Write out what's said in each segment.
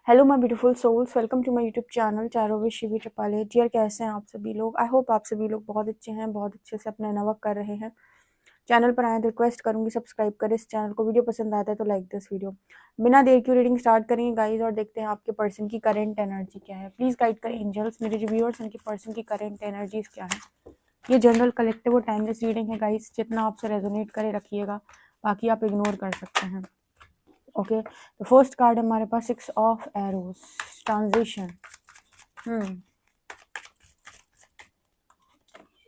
Hello my beautiful souls, welcome to my YouTube channel चारों with Shivi Tripathi. Dear, कैसे हैं आप सभी लोग? आई होप आप सभी लोग बहुत अच्छे हैं, बहुत अच्छे से अपना नवर्क कर रहे हैं। चैनल पर आए तो रिक्वेस्ट करूंगी सब्सक्राइब करें इस चैनल को। वीडियो पसंद आता है तो लाइक दिस वीडियो। बिना देर की रीडिंग स्टार्ट करेंगे गाइज और देखते हैं आपके पर्सन की करंट एनर्जी क्या है। प्लीज गाइड करें एंजल्स मेरे जो व्यूअर्स, उनके पर्सन की करंट एनर्जीज क्या है। ये जनरल कलेक्टिव और टाइमलेस रीडिंग है गाइज, जितना आपसे रेजोनेट करे रखिएगा, बाकी आप इग्नोर कर सकते हैं। ओके, तो फर्स्ट कार्ड है हमारे पास 6 ऑफ एरोज, ट्रांजिशन।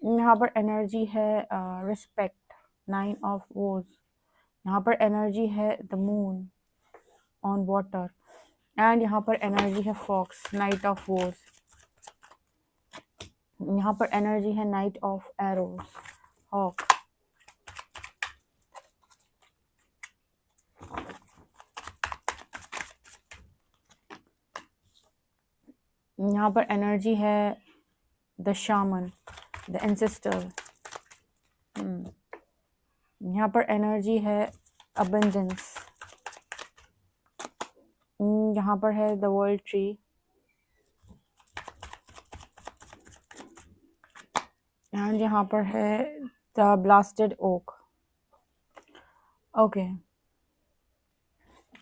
यहाँ पर एनर्जी है रिस्पेक्ट, 9 ऑफ वोज। यहाँ पर एनर्जी है the moon on water, and यहाँ पर एनर्जी है फॉक्स, नाइट ऑफ वोज। यहाँ पर एनर्जी है नाइट ऑफ एरोज, हॉक। यहाँ पर एनर्जी है द शामन, द एंसेस्टर। यहाँ पर एनर्जी है अबंडेंस। यहाँ पर है द वर्ल्ड ट्री। एंड यहाँ पर है the blasted oak. Okay,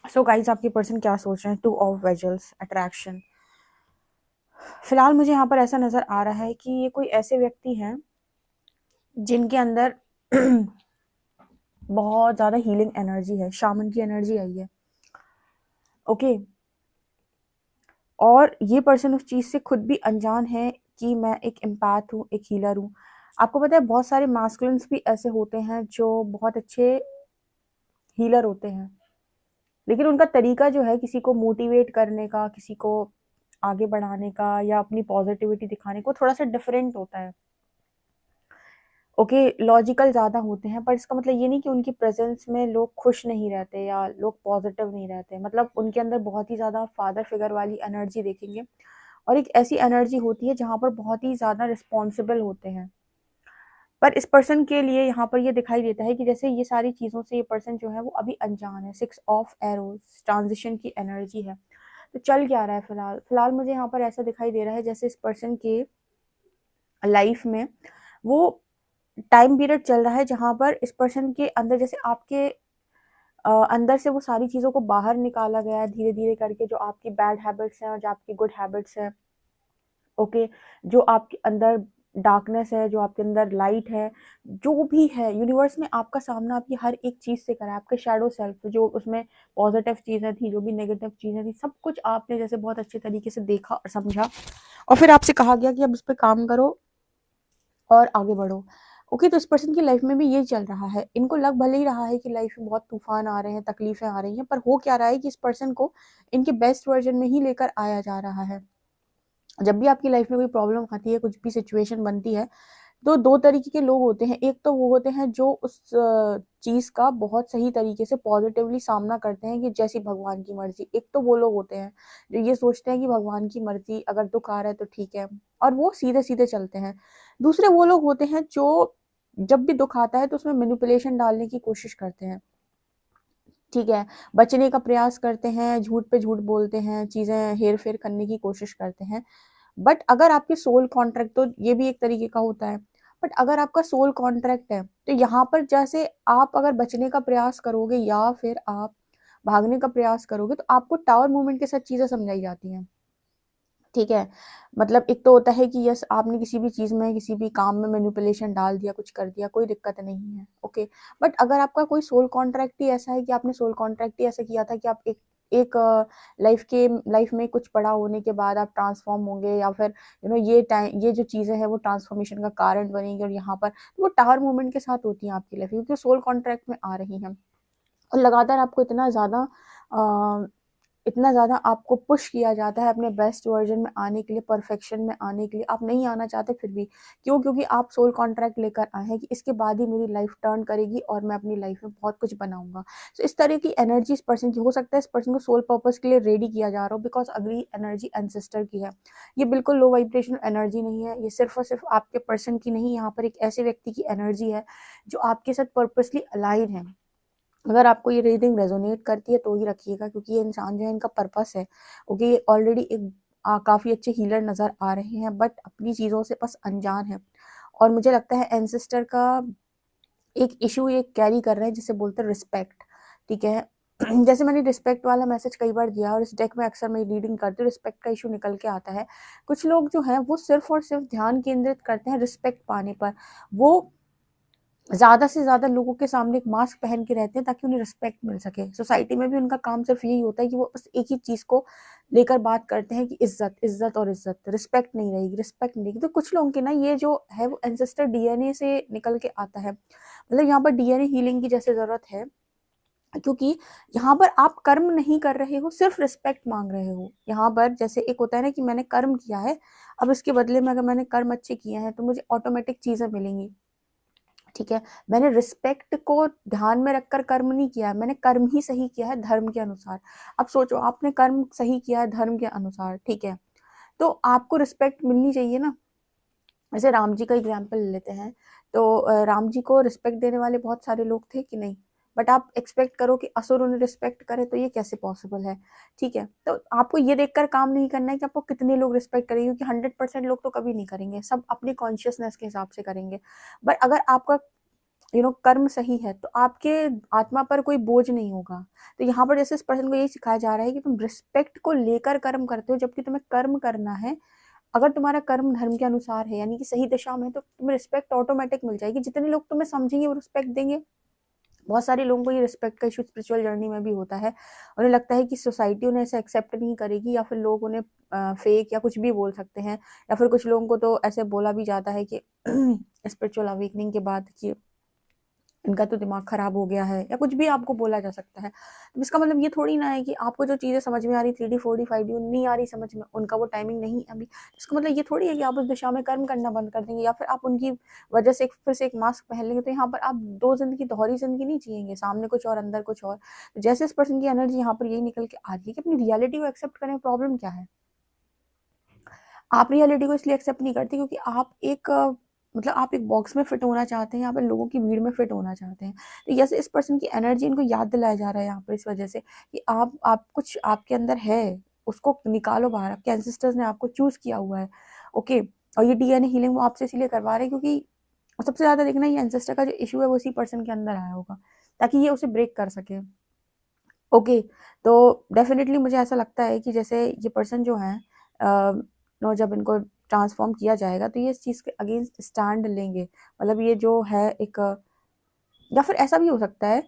so guys आपके पर्सन क्या सोच रहे हैं? 2 ऑफ वेजल्स, अट्रैक्शन। फिलहाल मुझे यहाँ पर ऐसा नजर आ रहा है कि ये कोई ऐसे व्यक्ति हैं जिनके अंदर बहुत ज्यादा हीलिंग एनर्जी है, शामन की एनर्जी आई है। ओके, और ये पर्सन उस चीज से खुद भी अनजान है कि मैं एक एम्पैथ हूँ, एक हीलर हूँ। आपको पता है बहुत सारे मास्कुलिन्स भी ऐसे होते हैं जो बहुत अच्छे हीलर होते हैं, लेकिन उनका तरीका जो है किसी को मोटिवेट करने का, किसी को आगे बढ़ाने का या अपनी पॉजिटिविटी दिखाने को थोड़ा सा डिफरेंट होता है। ओके, लॉजिकल ज़्यादा होते हैं, पर इसका मतलब ये नहीं कि उनकी प्रेजेंस में लोग खुश नहीं रहते या लोग पॉजिटिव नहीं रहते। मतलब उनके अंदर बहुत ही ज़्यादा फादर फिगर वाली एनर्जी देखेंगे, और एक ऐसी एनर्जी होती है जहाँ पर बहुत ही ज़्यादा रिस्पॉन्सिबल होते हैं। पर इस पर्सन के लिए यहाँ पर ये दिखाई देता है कि जैसे ये सारी चीज़ों से ये पर्सन जो है वो अभी अनजान है। 6 ऑफ एरोज, ट्रांजिशन की एनर्जी है। तो चल क्या रहा है फिलहाल मुझे यहाँ पर ऐसा दिखाई दे रहा है जैसे इस पर्सन के लाइफ में वो टाइम पीरियड चल रहा है जहाँ पर इस पर्सन के अंदर, जैसे आपके अंदर से वो सारी चीज़ों को बाहर निकाला गया है धीरे धीरे करके, जो आपकी बैड हैबिट्स हैं और जो आपकी गुड हैबिट्स हैं। ओके, जो आपके अंदर डार्कनेस है, जो आपके अंदर लाइट है, जो भी है यूनिवर्स में आपका सामना आपकी हर एक चीज़ से करा है। आपके शैडो सेल्फ, जो उसमें पॉजिटिव चीज़ें थी, जो भी नेगेटिव चीज़ें थी, सब कुछ आपने जैसे बहुत अच्छे तरीके से देखा और समझा, और फिर आपसे कहा गया कि अब उस पर काम करो और आगे बढ़ो। ओके, तो इस पर्सन की लाइफ में भी ये चल रहा है। इनको लग भले ही रहा है कि लाइफ में बहुत तूफान आ रहे हैं, तकलीफें आ रही हैं, पर हो क्या रहा है कि इस पर्सन को इनके बेस्ट वर्जन में ही लेकर आया जा रहा है। जब भी आपकी लाइफ में कोई प्रॉब्लम आती है, कुछ भी सिचुएशन बनती है, तो 2 तरीके के लोग होते हैं। एक तो वो होते हैं जो उस चीज़ का बहुत सही तरीके से पॉजिटिवली सामना करते हैं कि जैसी भगवान की मर्जी। एक तो वो लोग होते हैं जो ये सोचते हैं कि भगवान की मर्जी, अगर दुख आ रहा है तो ठीक है, और वो सीधे सीधे चलते हैं। दूसरे वो लोग होते हैं जो जब भी दुख आता है तो उसमें मैनिपुलेशन डालने की कोशिश करते हैं। ठीक है, बचने का प्रयास करते हैं, झूठ पे झूठ बोलते हैं, चीज़ें हेर फेर करने की कोशिश करते हैं। बट अगर आपके सोल कॉन्ट्रैक्ट, तो ये भी एक तरीके का होता है। बट अगर आपका सोल कॉन्ट्रैक्ट है तो यहाँ पर जैसे आप अगर बचने का प्रयास करोगे या फिर आप भागने का प्रयास करोगे, तो आपको टावर मूवमेंट के साथ चीज़ें समझाई जाती हैं। ठीक है, मतलब एक तो होता है कि यस, आपने किसी भी चीज़ में, किसी भी काम में मैनिपुलेशन डाल दिया, कुछ कर दिया, कोई दिक्कत नहीं है। ओके, बट अगर आपका कोई सोल कॉन्ट्रैक्ट ही ऐसा है कि आपने सोल कॉन्ट्रैक्ट ही ऐसा किया था कि आप एक लाइफ में कुछ बड़ा होने के बाद आप ट्रांसफॉर्म होंगे, या फिर ये जो चीज़ें हैं वो ट्रांसफॉर्मेशन का कारण बनेंगी, और यहाँ पर वो टावर मूवमेंट के साथ होती हैं आपकी लाइफ, क्योंकि सोल कॉन्ट्रैक्ट में आ रही हैं। और लगातार आपको इतना ज़्यादा आपको पुश किया जाता है अपने बेस्ट वर्जन में आने के लिए, परफेक्शन में आने के लिए। आप नहीं आना चाहते फिर भी, क्यों? क्योंकि आप सोल कॉन्ट्रैक्ट लेकर आए हैं कि इसके बाद ही मेरी लाइफ टर्न करेगी और मैं अपनी लाइफ में बहुत कुछ बनाऊंगा। तो इस तरह की एनर्जी इस पर्सन की हो सकता है। इस पर्सन को सोल पर्पस के लिए रेडी किया जा रहा हो, बिकॉज अगली एनर्जी एंसेस्टर की है। ये बिल्कुल लो वाइब्रेशनल एनर्जी नहीं है, ये सिर्फ और सिर्फ आपके पर्सन की नहीं, यहाँ पर एक ऐसे व्यक्ति की एनर्जी है जो आपके साथ पर्पसली अलाइन है। अगर आपको ये रीडिंग रेजोनेट करती है तो ही रखिएगा, क्योंकि ये इंसान जो है इनका पर्पस है। ओके, ये ऑलरेडी एक काफ़ी अच्छे हीलर नज़र आ रहे हैं, बट अपनी चीज़ों से बस अनजान है। और मुझे लगता है एंसेस्टर का एक इशू ये कैरी कर रहे हैं जिसे बोलते हैं रिस्पेक्ट। ठीक है जैसे मैंने रिस्पेक्ट वाला मैसेज कई बार दिया, और इस डेक में अक्सर मैं रीडिंग करती हूँ, रिस्पेक्ट का इशू निकल के आता है। कुछ लोग जो हैं वो सिर्फ और सिर्फ ध्यान केंद्रित करते हैं रिस्पेक्ट पाने पर। वो ज़्यादा से ज़्यादा लोगों के सामने एक मास्क पहन के रहते हैं ताकि उन्हें रिस्पेक्ट मिल सके। सोसाइटी में भी उनका काम सिर्फ यही होता है कि वो बस एक ही चीज़ को लेकर बात करते हैं कि इज्जत, इज्जत और इज्जत। रिस्पेक्ट नहीं रहेगी, रिस्पेक्ट नहीं रहेगी। तो कुछ लोगों के ना ये जो है वो एंसेस्टर डीएनए से निकल के आता है। मतलब यहाँ पर डीएनए हीलिंग की जैसे ज़रूरत है, क्योंकि यहाँ पर आप कर्म नहीं कर रहे हो, सिर्फ रिस्पेक्ट मांग रहे हो। यहाँ पर जैसे एक होता है ना कि मैंने कर्म किया है, अब इसके बदले में अगर मैंने कर्म अच्छे किए हैं तो मुझे ऑटोमेटिक चीज़ें मिलेंगी। ठीक है, मैंने रिस्पेक्ट को ध्यान में रखकर कर्म नहीं किया, मैंने कर्म ही सही किया है धर्म के अनुसार। अब सोचो, आपने कर्म सही किया है धर्म के अनुसार, ठीक है, तो आपको रिस्पेक्ट मिलनी चाहिए ना। जैसे राम जी का एग्जाम्पल लेते हैं, तो राम जी को रिस्पेक्ट देने वाले बहुत सारे लोग थे कि नहीं? बट आप एक्सपेक्ट करो कि असुर उन्हें रिस्पेक्ट करे, तो ये कैसे पॉसिबल है? ठीक है, तो आपको ये देखकर काम नहीं करना है कि आपको कितने लोग रिस्पेक्ट करेंगे, क्योंकि 100% लोग तो कभी नहीं करेंगे, सब अपनी कॉन्शियसनेस के हिसाब से करेंगे। बट अगर आपका कर्म सही है तो आपके आत्मा पर कोई बोझ नहीं होगा। तो यहाँ पर जैसे इस पर्सन को यही सिखाया जा रहा है कि तुम रिस्पेक्ट को लेकर कर्म करते हो, जबकि तुम्हें कर्म करना है। अगर तुम्हारा कर्म धर्म के अनुसार है, यानी कि सही दिशा में है, तो तुम्हें रिस्पेक्ट ऑटोमेटिक मिल जाएगी। जितने लोग तुम्हें समझेंगे वो रिस्पेक्ट देंगे। बहुत सारे लोगों को ये रिस्पेक्ट का इशू स्पिरिचुअल जर्नी में भी होता है। उन्हें लगता है कि सोसाइटी उन्हें ऐसे एक्सेप्ट नहीं करेगी, या फिर लोग उन्हें फेक या कुछ भी बोल सकते हैं। या फिर कुछ लोगों को तो ऐसे बोला भी जाता है कि स्पिरिचुअल अवेकनिंग के बाद कि इनका तो दिमाग खराब हो गया है, या कुछ भी आपको बोला जा सकता है। तो इसका मतलब ये थोड़ी ना है कि आपको जो चीज़ें समझ में आ रही 3D 4D 5D नहीं आ रही समझ में, उनका वो टाइमिंग नहीं है अभी। इसका मतलब ये थोड़ी है कि आप उस दिशा में कर्म करना बंद कर देंगे, या फिर आप उनकी वजह से फिर से एक मास्क पहन लेंगे। तो यहाँ पर आप दो जिंदगी, दोहरी जिंदगी नहीं जिएंगे, सामने कुछ और अंदर कुछ और। तो जैसे इस पर्सन की एनर्जी यहाँ पर यही निकल के आ रही है कि अपनी रियलिटी को एक्सेप्ट करें। प्रॉब्लम क्या है? आप रियलिटी को इसलिए एक्सेप्ट नहीं करते क्योंकि आप एक मतलब आप एक बॉक्स में फिट होना चाहते हैं, यहाँ पर लोगों की भीड़ में फिट होना चाहते हैं। तो जैसे इस पर्सन की एनर्जी इनको याद दिलाया जा रहा है यहाँ पर इस वजह से कि आप कुछ आपके अंदर है, उसको निकालो बाहर। आपके एंसेस्टर्स ने आपको चूज किया हुआ है। ओके, और ये डीएनए हीलिंग वो आपसे इसीलिए करवा रहे हैं क्योंकि सबसे ज्यादा देखना ये एंसेस्टर का जो इशू है वो इसी पर्सन के अंदर आया होगा, ताकि ये उसे ब्रेक कर सके। ओके, तो डेफिनेटली मुझे ऐसा लगता है कि जैसे ये पर्सन जो है नो, जब इनको ट्रांसफॉर्म किया जाएगा तो ये इस चीज़ के अगेंस्ट स्टैंड लेंगे। मतलब ये जो है एक या फिर ऐसा भी हो सकता है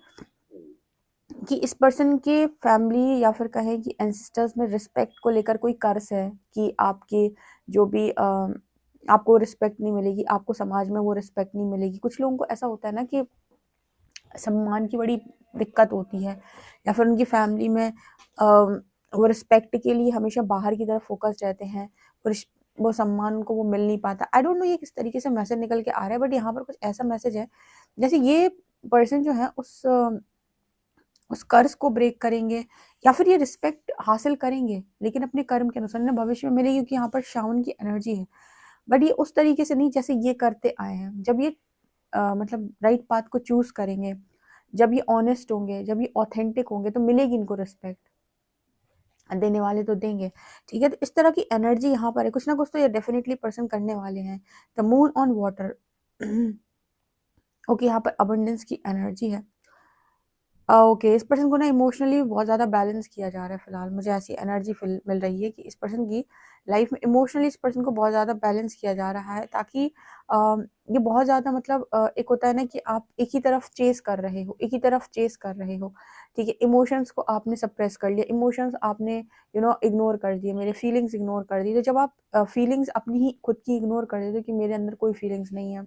कि इस पर्सन के फैमिली या फिर कहें कि एंसेस्टर्स में रिस्पेक्ट को लेकर कोई कर्स है कि आपके जो भी आपको रिस्पेक्ट नहीं मिलेगी, आपको समाज में वो रिस्पेक्ट नहीं मिलेगी। कुछ लोगों को ऐसा होता है ना कि सम्मान की बड़ी दिक्कत होती है, या फिर उनकी फैमिली में वो रिस्पेक्ट के लिए हमेशा बाहर की तरफ फोकस रहते हैं, वो सम्मान को वो मिल नहीं पाता। आई डोंट नो ये किस तरीके से मैसेज निकल के आ रहा है, बट यहाँ पर कुछ ऐसा मैसेज है जैसे ये पर्सन जो है उस कर्ज को ब्रेक करेंगे, या फिर ये रिस्पेक्ट हासिल करेंगे लेकिन अपने कर्म के अनुसार ना भविष्य में मिलेगी, क्योंकि यहाँ पर श्रावण की एनर्जी है। बट ये उस तरीके से नहीं जैसे ये करते आए हैं। जब ये मतलब राइट पाथ को चूज करेंगे, जब ये ऑनेस्ट होंगे, जब ये ऑथेंटिक होंगे, तो मिलेगी इनको रिस्पेक्ट। देने वाले तो देंगे। ठीक है, तो इस तरह की एनर्जी यहाँ पर है। कुछ ना कुछ तो ये डेफिनेटली पर्सन करने वाले हैं। The moon on water okay, यहाँ पर अबंडेंस की एनर्जी है। ओके, इस पर्सन को ना इमोशनली बहुत ज़्यादा बैलेंस किया जा रहा है फिलहाल। मुझे ऐसी एनर्जी मिल रही है कि इस पर्सन की लाइफ में इमोशनली इस पर्सन को बहुत ज़्यादा बैलेंस किया जा रहा है, ताकि ये बहुत ज़्यादा मतलब एक होता है ना कि आप एक ही तरफ चेस कर रहे हो, एक ही तरफ चेस कर रहे हो। ठीक है, इमोशंस को आपने सप्रेस कर लिया, इमोशंस आपने इग्नोर कर दिए, मेरे फीलिंग्स इग्नोर कर दी। तो जब आप फीलिंग्स अपनी ही खुद की इग्नोर कर देते हो कि मेरे अंदर कोई फीलिंग्स नहीं है,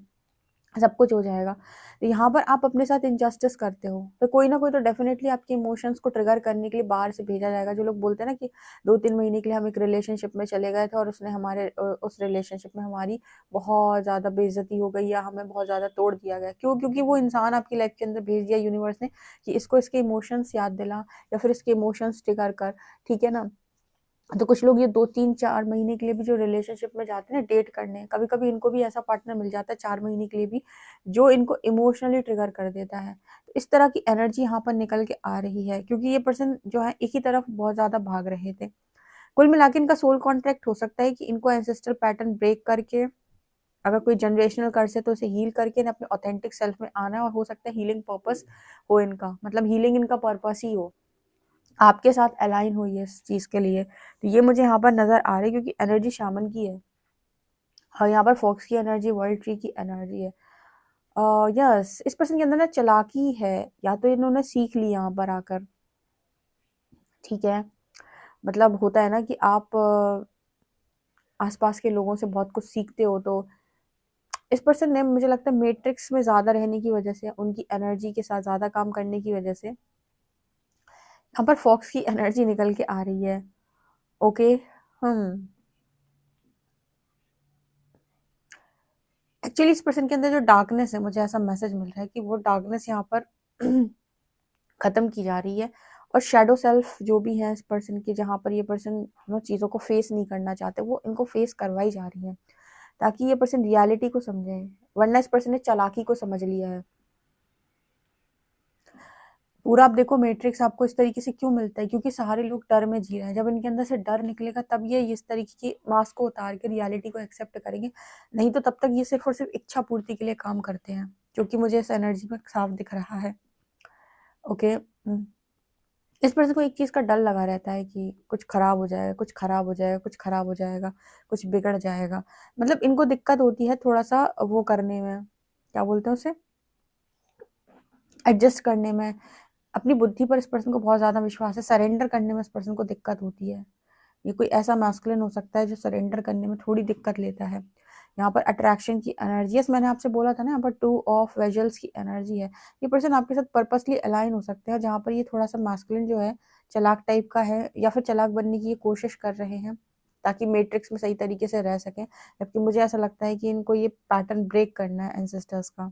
सब कुछ हो जाएगा, तो यहाँ पर आप अपने साथ इनजस्टिस करते हो। तो कोई ना कोई तो डेफिनेटली आपके इमोशंस को ट्रिगर करने के लिए बाहर से भेजा जाएगा। जो लोग बोलते हैं ना कि 2-3 महीने के लिए हम एक रिलेशनशिप में चले गए थे और उसने उस रिलेशनशिप में हमारी बहुत ज़्यादा बेइज्जती हो गई, या हमें बहुत ज़्यादा तोड़ दिया गया। क्यों? क्योंकि वो इंसान आपकी लाइफ के अंदर भेज दिया यूनिवर्स ने कि इसको इसके इमोशंस याद दिला, या फिर इसके इमोशंस ट्रिगर कर। ठीक है ना? तो कुछ लोग ये 2-3-4 महीने के लिए भी जो रिलेशनशिप में जाते हैं ना डेट करने, कभी-कभी इनको भी ऐसा पार्टनर मिल जाता है 4 महीने के लिए भी, जो इनको इमोशनली ट्रिगर कर देता है। तो इस तरह की एनर्जी यहाँ पर निकल के आ रही है, क्योंकि ये पर्सन जो है एक ही तरफ बहुत ज़्यादा भाग रहे थे। कुल मिला के इनका सोल कॉन्ट्रैक्ट हो सकता है कि इनको एंसेस्ट्रल पैटर्न ब्रेक करके, अगर कोई जनरेशनल कर्स है तो उसे हील करके इन्हें अपने ऑथेंटिक सेल्फ में आना है, और हो सकता है हीलिंग पर्पस हो इनका, मतलब हीलिंग इनका पर्पस ही हो, आपके साथ अलाइन हुई है इस चीज़ के लिए। तो ये मुझे यहाँ पर नज़र आ रही है, क्योंकि एनर्जी शामन की है और यहाँ पर फॉक्स की एनर्जी, वर्ल्ड ट्री की एनर्जी है। यस, इस पर्सन के अंदर ना चालाकी है, या तो इन्होंने सीख ली यहाँ पर आकर, ठीक है। मतलब होता है ना कि आप आसपास के लोगों से बहुत कुछ सीखते हो, तो इस पर्सन ने, मुझे लगता है मैट्रिक्स में ज़्यादा रहने की वजह से, उनकी एनर्जी के साथ ज़्यादा काम करने की वजह से यहाँ पर फॉक्स की एनर्जी निकल के आ रही है। ओके। हम्म एक्चुअली इस पर्सन के अंदर जो डार्कनेस है, मुझे ऐसा मैसेज मिल रहा है कि वो डार्कनेस यहाँ पर खत्म की जा रही है, और शेडो सेल्फ जो भी है इस पर्सन की, जहाँ पर ये पर्सन चीज़ों को फेस नहीं करना चाहते, वो इनको फेस करवाई जा रही है, ताकि ये पर्सन रियलिटी को समझे। वरना इस पर्सन ने चालाकी को समझ लिया है पूरा। आप देखो मैट्रिक्स आपको इस तरीके से क्यों मिलता है, क्योंकि सारे लोग डर में जी रहे हैं। जब इनके अंदर से डर निकलेगा तब ये इस तरीके की मास्क को उतार के रियलिटी को एक्सेप्ट करेंगे, नहीं तो तब तक ये सिर्फ और सिर्फ इच्छा पूर्ति के लिए काम करते हैं, जो कि मुझे इस एनर्जी में साफ दिख रहा है। ओके। इस पर्सन को एक चीज़ का डर लगा रहता है कि कुछ खराब हो जाएगा, कुछ खराब हो जाएगा, कुछ खराब हो जाएगा, कुछ बिगड़ जाएगा। मतलब इनको दिक्कत होती है थोड़ा सा वो करने में, क्या बोलते हैं उसे, एडजस्ट करने में। अपनी बुद्धि पर इस पर्सन को बहुत ज़्यादा विश्वास है, सरेंडर करने में इस पर्सन को दिक्कत होती है। ये कोई ऐसा मैस्कुलिन हो सकता है जो सरेंडर करने में थोड़ी दिक्कत लेता है। यहाँ पर अट्रैक्शन की एनर्जी, यस मैंने आपसे बोला था ना, यहाँ पर 2 ऑफ वेजल्स की एनर्जी है। ये पर्सन आपके साथ पर्पसली अलाइन हो सकते हैं, जहाँ पर ये थोड़ा सा मैस्कुलिन जो है चालाक टाइप का है, या फिर चालाक बनने की ये कोशिश कर रहे हैं, ताकि मैट्रिक्स में सही तरीके से रह सकें। जबकि मुझे ऐसा लगता है कि इनको ये पैटर्न ब्रेक करना है एंसेस्टर्स का,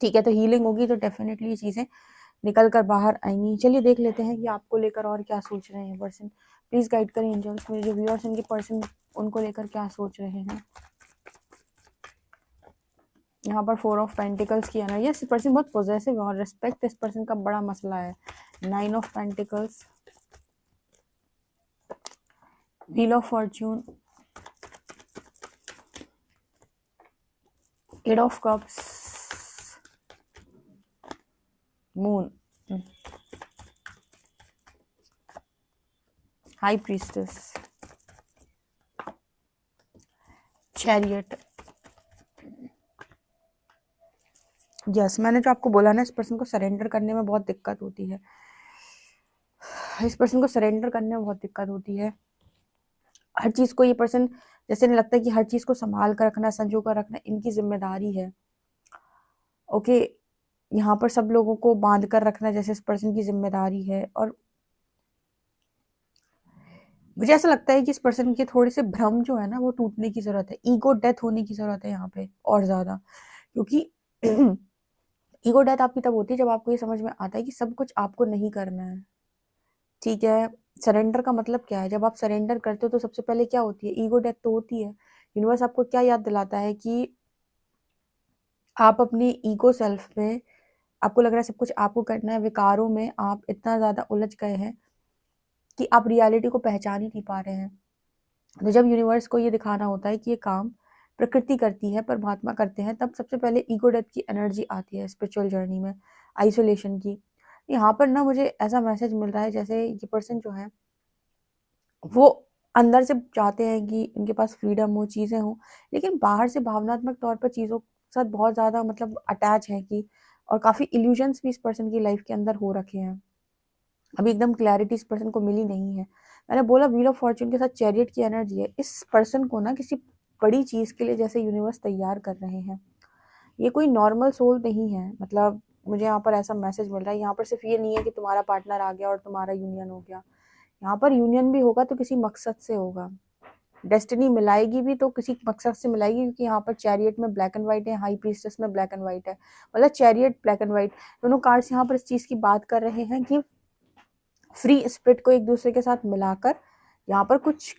ठीक है। तो हीलिंग होगी तो डेफिनेटली ये चीज़ें निकल कर बाहर आएंगी। चलिए देख लेते हैं कि आपको लेकर और क्या सोच रहे हैं पर्सन। प्लीज़ गाइड करें एंजल्स, मेरे जो व्यूअर्स इनके पर्सन उनको लेकर क्या सोच रहे हैं। यहाँ पर 4 ऑफ पेंटिकल्स की एनर्जी, इस पर्सन बहुत पॉजिटिव और रिस्पेक्ट इस पर्सन का बड़ा मसला है। 9 of pentacles, wheel of Fortune, 8 of cups, moon, high priestess, chariot. Yes, मैंने जो आपको बोला ना, इस पर्सन को सरेंडर करने में बहुत दिक्कत होती है। इस पर्सन को सरेंडर करने में बहुत दिक्कत होती है। हर चीज़ को ये पर्सन, जैसे नहीं लगता कि हर चीज़ को संभाल कर रखना, संजो कर रखना इनकी जिम्मेदारी है। ओके, यहाँ पर सब लोगों को बांध कर रखना जैसे इस पर्सन की जिम्मेदारी है। और मुझे ऐसा लगता है कि इस पर्सन के थोड़े से भ्रम जो है ना, वो टूटने की जरूरत है, ईगो डेथ होने की जरूरत है यहाँ पे और ज्यादा। क्योंकि ईगो डेथ आपकी तब होती है जब आपको ये समझ में आता है कि सब कुछ आपको नहीं करना है, ठीक है। सरेंडर का मतलब क्या है, जब आप सरेंडर करते हो तो सबसे पहले क्या होती है, ईगो डेथ तो होती है। यूनिवर्स आपको क्या याद दिलाता है कि आप अपने ईगो सेल्फ में, आपको लग रहा है सब कुछ आपको करना है, विकारों में आप इतना ज्यादा उलझ गए हैं कि आप रियलिटी को पहचान ही नहीं पा रहे हैं। तो जब यूनिवर्स को ये दिखाना होता है कि ये काम प्रकृति करती है, परमात्मा करते हैं, तब सबसे पहले ईगो डेथ की एनर्जी आती है स्पिरिचुअल जर्नी में, आइसोलेशन की। यहाँ पर ना मुझे ऐसा मैसेज मिल रहा है जैसे ये पर्सन जो है वो अंदर से चाहते हैं कि इनके पास फ्रीडम हो, चीज़ें हो, लेकिन बाहर से भावनात्मक तौर पर चीज़ों के साथ बहुत ज़्यादा मतलब अटैच है कि, और काफ़ी इल्यूजन्स भी इस पर्सन की लाइफ के अंदर हो रखे हैं। अभी एकदम क्लैरिटी इस पर्सन को मिली नहीं है। मैंने बोला व्हील ऑफ फॉर्च्यून के साथ चैरियट की एनर्जी है। इस पर्सन को ना किसी बड़ी चीज़ के लिए जैसे यूनिवर्स तैयार कर रहे हैं। ये कोई नॉर्मल सोल नहीं है, मतलब मुझे यहाँ पर ऐसा मैसेज मिल रहा है। यहाँ पर सिर्फ ये नहीं है कि तुम्हारा पार्टनर आ गया और तुम्हारा यूनियन हो गया। यहाँ पर यूनियन भी होगा तो किसी मकसद से होगा। डेस्टिनी मिलाएगी भी तो किसी मकसद से मिलाएगी, क्योंकि यहाँ पर चैरियट में ब्लैक एंड व्हाइट है, हाई प्रीस्टेस में ब्लैक एंड व्हाइट है, मतलब चैरियट ब्लैक एंड व्हाइट दोनों कार्ड्स यहाँ पर इस चीज़ की बात कर रहे हैं कि फ्री स्पिरिट को एक दूसरे के साथ मिलाकर यहाँ पर कुछ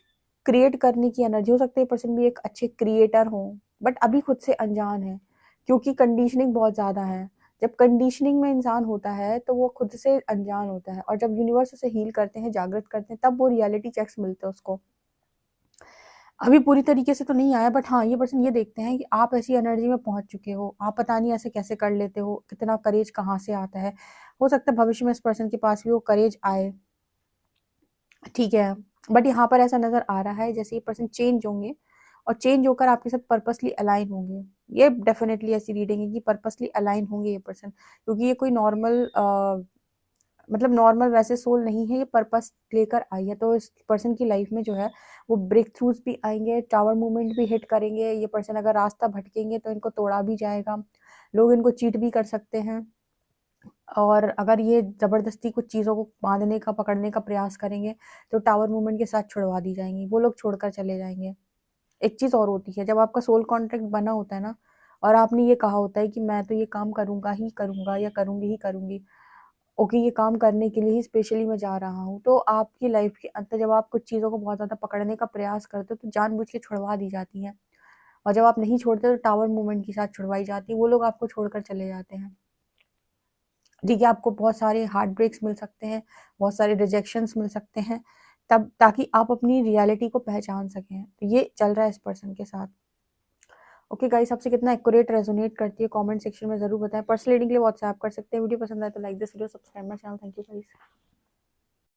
क्रिएट करने की एनर्जी हो सकती है, पर्सन भी एक अच्छे क्रिएटर हो, बट अभी खुद से अनजान है, क्योंकि कंडीशनिंग बहुत ज़्यादा है। जब कंडीशनिंग में इंसान होता है तो वो खुद से अनजान होता है, और जब यूनिवर्स उसे हील करते हैं, जागृत करते हैं, तब वो रियलिटी चेक्स मिलते हैं उसको। अभी पूरी तरीके से तो नहीं आया, बट हाँ, ये पर्सन ये देखते हैं कि आप ऐसी एनर्जी में पहुंच चुके हो, आप पता नहीं ऐसे कैसे कर लेते हो, कितना करेज कहाँ से आता है। हो सकता है भविष्य में इस पर्सन के पास भी वो करेज आए, ठीक है। बट यहाँ पर ऐसा नजर आ रहा है जैसे ये पर्सन चेंज होंगे, और चेंज होकर आपके साथ पर्पसली अलाइन होंगे। ये डेफिनेटली ऐसी रीडिंग है कि पर्पसली अलाइन होंगे ये पर्सन, क्योंकि ये कोई नॉर्मल मतलब नॉर्मल वैसे सोल नहीं है, ये पर्पस लेकर आई है। तो इस पर्सन की लाइफ में जो है वो ब्रेक थ्रूज भी आएंगे, टावर मूवमेंट भी हिट करेंगे। ये पर्सन अगर रास्ता भटकेंगे तो इनको तोड़ा भी जाएगा, लोग इनको चीट भी कर सकते हैं, और अगर ये ज़बरदस्ती कुछ चीज़ों को बांधने का, पकड़ने का प्रयास करेंगे तो टावर मूवमेंट के साथ छुड़वा दी जाएंगी, वो लोग छोड़कर चले जाएंगे। एक चीज़ और होती है, जब आपका सोल कॉन्ट्रैक्ट बना होता है ना, और आपने ये कहा होता है कि मैं तो ये काम करूंगा ही करूंगा, या करूंगी ही करूंगी, ओके, ये काम करने के लिए ही स्पेशली मैं जा रहा हूँ, तो आपकी लाइफ के अंदर जब आप कुछ चीज़ों को बहुत ज़्यादा पकड़ने का प्रयास करते हो तो जानबूझ के छुड़वा दी जाती हैं, और जब आप नहीं छोड़ते तो टावर मूवमेंट के साथ छुड़वाई जाती है, वो लोग आपको छोड़कर चले जाते हैं। ठीक है, आपको बहुत सारे हार्ट ब्रेक्स मिल सकते हैं, बहुत सारे रिजेक्शंस मिल सकते हैं, तब ताकि आप अपनी रियलिटी को पहचान सकें। तो ये चल रहा है इस पर्सन के साथ। ओके गाइस, आपसे कितना एक्यूरेट रेजोनेट करती है कमेंट सेक्शन में जरूर बताएं। पर्सनल रीडिंग के लिए व्हाट्सएप कर सकते हैं। वीडियो पसंद आए तो like this video, subscribe my channel. Thank you guys.